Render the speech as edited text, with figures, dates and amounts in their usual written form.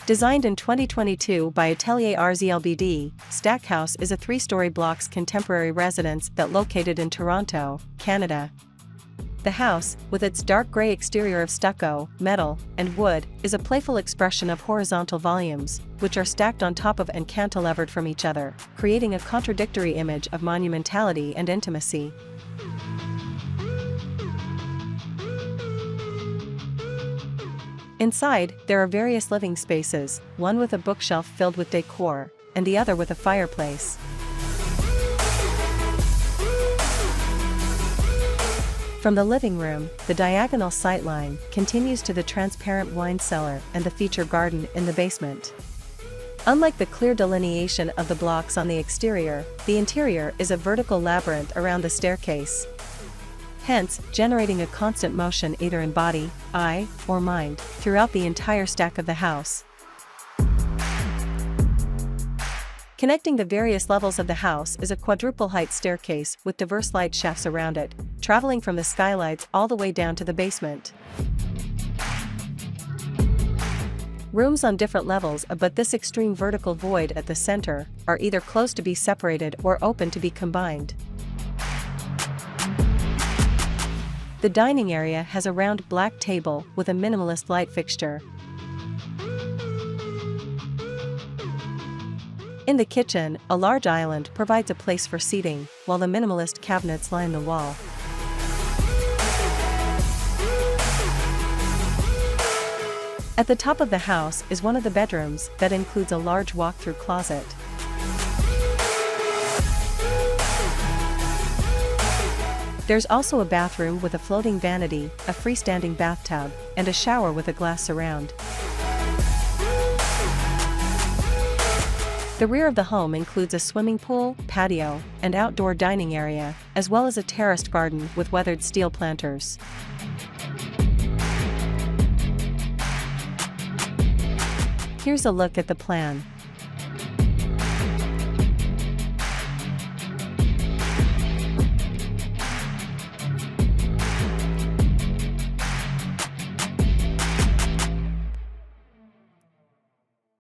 Designed in 2022 by Atelier RZLBD, Stackhouse is a 3-story blocks contemporary residence that located in Toronto, Canada. The house, with its dark gray exterior of stucco, metal, and wood, is a playful expression of horizontal volumes, which are stacked on top of and cantilevered from each other, creating a contradictory image of monumentality and intimacy. Inside, there are various living spaces, one with a bookshelf filled with decor, and the other with a fireplace. From the living room, the diagonal sightline continues to the transparent wine cellar and the feature garden in the basement. Unlike the clear delineation of the blocks on the exterior, the interior is a vertical labyrinth around the staircase, hence generating a constant motion either in body, eye, or mind, throughout the entire stack of the house. Connecting the various levels of the house is a quadruple-height staircase with diverse light shafts around it, traveling from the skylights all the way down to the basement. Rooms on different levels abut this extreme vertical void at the center are either closed to be separated or open to be combined. The dining area has a round black table with a minimalist light fixture. In the kitchen, a large island provides a place for seating, while the minimalist cabinets line the wall. At the top of the house is one of the bedrooms that includes a large walk-through closet. There's also a bathroom with a floating vanity, a freestanding bathtub, and a shower with a glass surround. The rear of the home includes a swimming pool, patio, and outdoor dining area, as well as a terraced garden with weathered steel planters. Here's a look at the plan.